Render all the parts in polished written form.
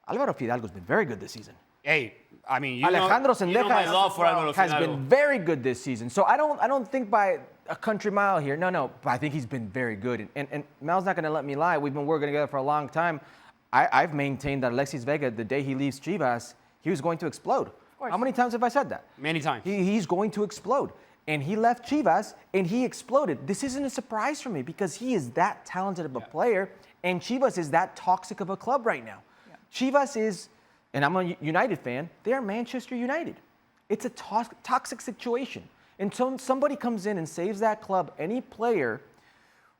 Alvaro Fidalgo's been very good this season. Hey, I mean, Alejandro you know my love for Alvaro has Fidalgo. been very good this season. So I don't think by a country mile here. No, but I think he's been very good. And Mel's not going to let me lie. We've been working together for a long time. I've maintained that Alexis Vega, the day he leaves Chivas, he was going to explode. How many times have I said that? Many times. He's going to explode. And he left Chivas, and he exploded. This isn't a surprise for me because he is that talented of a player, and Chivas is that toxic of a club right now. Yeah. Chivas is, and I'm a United fan, they're Manchester United. It's a toxic situation. Until somebody comes in and saves that club, any player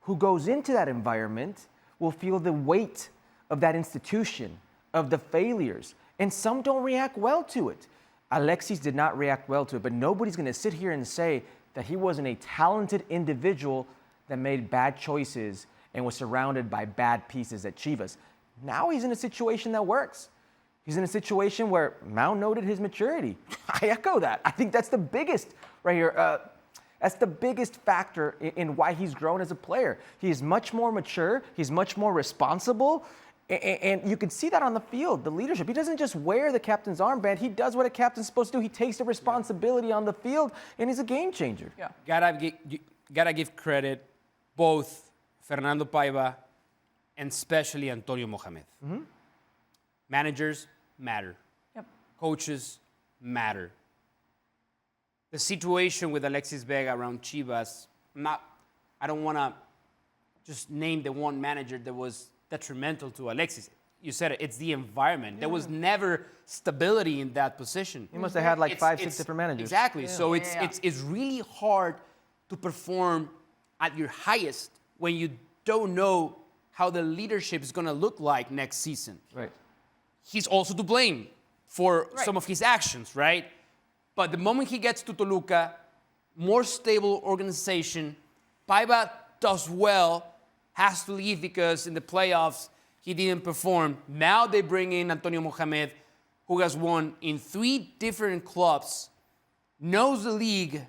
who goes into that environment will feel the weight of that institution, of the failures. And some don't react well to it. Alexis did not react well to it, but nobody's going to sit here and say that he wasn't a talented individual that made bad choices and was surrounded by bad pieces at Chivas. Now he's in a situation that works. He's in a situation where Mao noted his maturity. I echo that. I think that's the biggest right here. That's the biggest factor in why he's grown as a player. He's much more mature. He's much more responsible. And you can see that on the field, the leadership. He doesn't just wear the captain's armband. He does what a captain's supposed to do. He takes the responsibility on the field, and he's a game changer. Yeah. Gotta give credit both Fernando Paiva and especially Antonio Mohamed. Mm-hmm. Managers matter. Yep. Coaches matter. The situation with Alexis Vega around Chivas, I don't want to just name the one manager that was detrimental to Alexis. You said it, it's the environment. Yeah. There was never stability in that position. He must have had like 5-6 different managers. Exactly. Yeah. So it's really hard to perform at your highest when you don't know how the leadership is going to look like next season. Right. He's also to blame for some of his actions, right? But the moment he gets to Toluca, more stable organization, Paiva does well, has to leave because in the playoffs he didn't perform. Now they bring in Antonio Mohamed, who has won in 3 different clubs, knows the league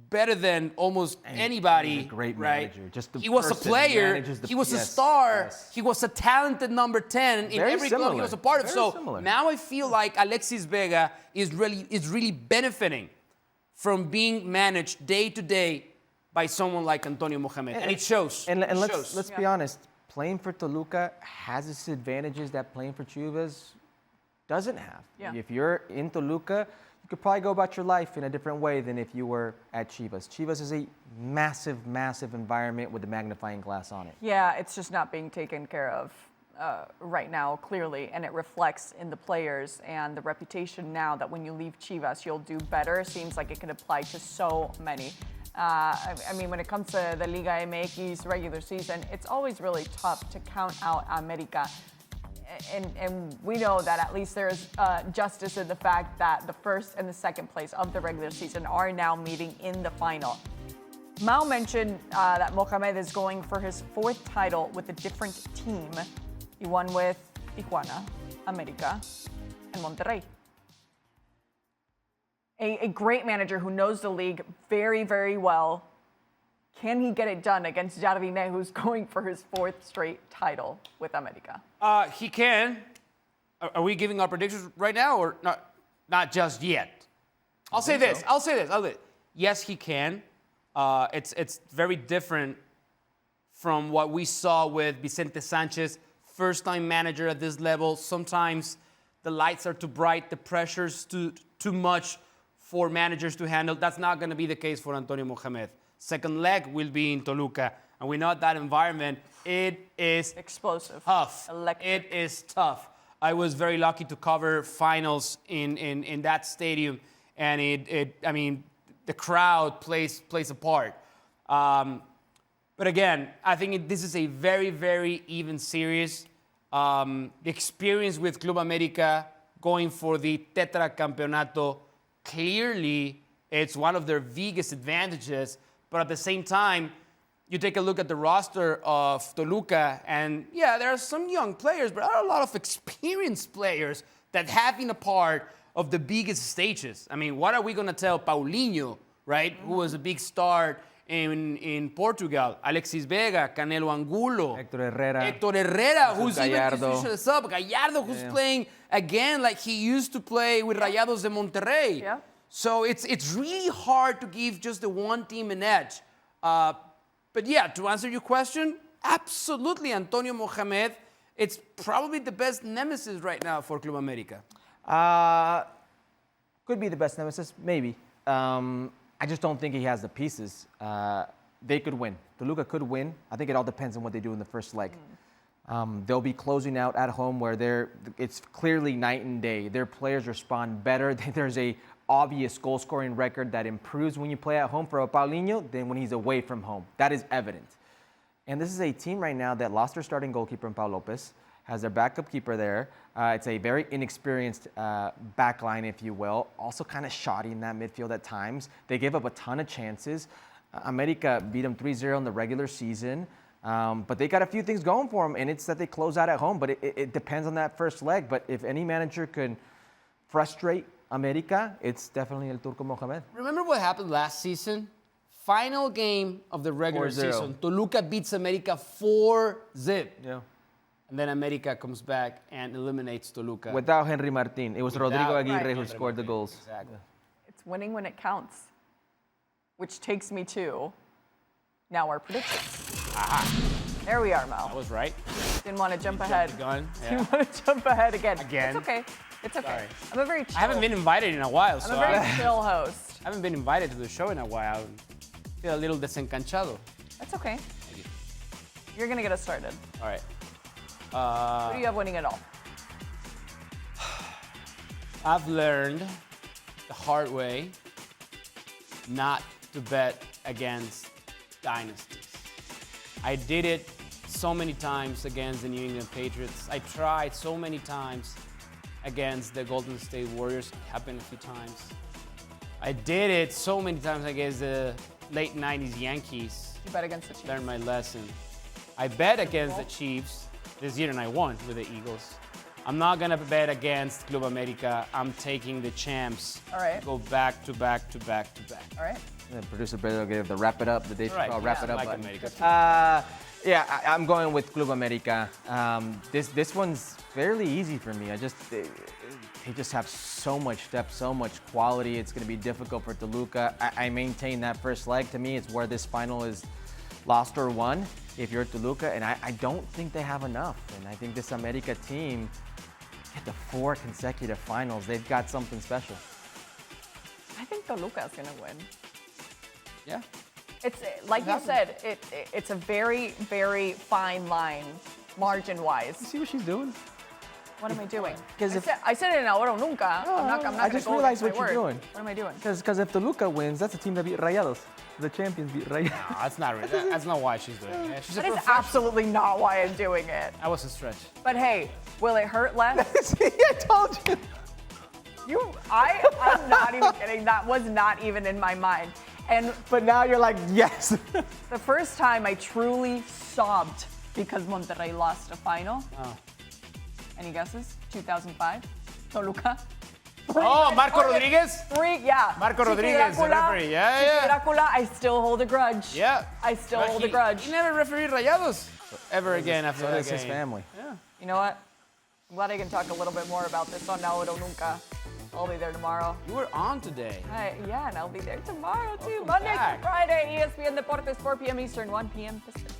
better than almost anybody. He's a great manager. Just the he was a player. He was a star. Yes. He was a talented number 10 in every club he was a part of. So now I feel like Alexis Vega is really benefiting from being managed day to day by someone like Antonio Mohamed. And it shows. And let's be honest. Playing for Toluca has its advantages that playing for Chivas doesn't have. Yeah. If you're in Toluca, you could probably go about your life in a different way than if you were at Chivas. Chivas is a massive, massive environment with a magnifying glass on it. Yeah, it's just not being taken care of right now, clearly, and it reflects in the players and the reputation now that when you leave Chivas, you'll do better. Seems like it can apply to so many. I mean, when it comes to the Liga MX regular season, it's always really tough to count out America. And we know that at least there's justice in the fact that the first and the second place of the regular season are now meeting in the final. Mao mentioned that Mohamed is going for his 4th title with a different team. He won with Tijuana, America, and Monterrey. A great manager who knows the league very, very well. Can he get it done against Jardine, who's going for his 4th straight title with America? He can. Are we giving our predictions right now or not? Not just yet. I'll say this. Yes, he can. It's very different from what we saw with Vicente Sanchez, first-time manager at this level. Sometimes the lights are too bright, the pressure's too much for managers to handle. That's not going to be the case for Antonio Mohamed. Second leg will be in Toluca. And we know that environment, it is explosive, tough. Electric. It is tough. I was very lucky to cover finals in that stadium. And the crowd plays a part. But again, I think this is a very, very even series. The experience with Club America going for the Tetracampeonato, clearly it's one of their biggest advantages. But at the same time, you take a look at the roster of Toluca, and yeah, there are some young players, but there are a lot of experienced players that have been a part of the biggest stages. I mean, what are we going to tell Paulinho, right, who was a big star in Portugal, Alexis Vega, Canelo Angulo, Héctor Herrera. Héctor Herrera, Jesus who's Gallardo. even sub, Gallardo, who's playing again like he used to play with Rayados de Monterrey. Yeah. So it's really hard to give just the one team an edge. But yeah, to answer your question, absolutely, Antonio Mohamed, it's probably the best nemesis right now for Club America. Could be the best nemesis, maybe. I just don't think he has the pieces. They could win. Toluca could win. I think it all depends on what they do in the first leg. They'll be closing out at home where it's clearly night and day. Their players respond better. There's a obvious goal-scoring record that improves when you play at home for Paulinho than when he's away from home. That is evident. And this is a team right now that lost their starting goalkeeper in Pau Lopez, has their backup keeper there. It's a very inexperienced back line, if you will. Also kind of shoddy in that midfield at times. They gave up a ton of chances. America beat them 3-0 in the regular season. But they got a few things going for them, and it's that they close out at home. But it depends on that first leg. But if any manager can frustrate America, it's definitely El Turco Mohamed. Remember what happened last season? Final game of the regular 4-0. season. Toluca beats America 4-0. Yeah. And then America comes back and eliminates Toluca. Without Henry Martin. It was Rodrigo Aguirre who Henry scored the Martin. goals. Exactly. It's winning when it counts, which takes me to now our predictions. There we are, That Mel. was right. Didn't want to jump Jumped ahead. the gun. Didn't Yeah. want to jump ahead again. Again? It's okay. It's okay. Sorry. I'm a very chill. I haven't been invited in a while, I'm so a very I chill host. haven't been invited to the show in a while. I feel a little desencanchado. That's okay. You're gonna get us started. All right. Who do you have winning it all? I've learned the hard way not to bet against dynasties. I did it so many times against the New England Patriots. I tried so many times against the Golden State Warriors. It happened a few times. I did it so many times against the late 90s Yankees. You bet against the Chiefs. Learned my lesson. I bet against the Chiefs this year and I won with the Eagles. I'm not gonna bet against Club America. I'm taking the champs. All right. Go back to back to back to back. All right. Yeah, producer Pedro gave the wrap it up, the Dave Right. Chappelle wrap Yeah, it up like button. America. Yeah, I'm going with Club America. This one's fairly easy for me. They just have so much depth, so much quality. It's going to be difficult for Toluca. I maintain that first leg. To me, it's where this final is lost or won if you're Toluca, and I don't think they have enough. And I think this America team get the 4 consecutive finals. They've got something special. I think Toluca's gonna win. Yeah. It's like you said. It's a very, very fine line, margin-wise. See what she's doing? What am I doing? 'Cause I said it in ahora o nunca. I'm not I gonna just go realized against my what you're word. doing. What am I doing? Because if Toluca wins, that's the team that beat Rayados. The champions beat Rayados. No, that's not right. That's not why she's doing it. She's a That is professional. absolutely not why I'm doing it. That was a stretch. But hey, will it hurt less? See, I told you. I'm not even kidding. That was not even in my mind. And But now you're like, yes. the first time I truly sobbed because Monterrey lost a final. Oh. Any guesses? 2005? Toluca? Oh, Marco Rodriguez? Yeah. Marco Chiqui Rodriguez, the Dracula, referee. Yeah, Chiqui yeah. Dracula, I still hold a grudge. Yeah. I still But hold a grudge. He never refereed Rayados ever again after So that does his game. family. Yeah. You know what? I'm glad I can talk a little bit more about this on Now or Nunca. I'll be there tomorrow. You were on today. Yeah, and I'll be there tomorrow too. Welcome Monday back. through Friday, ESPN Deportes, 4 p.m. Eastern, 1 p.m. Pacific.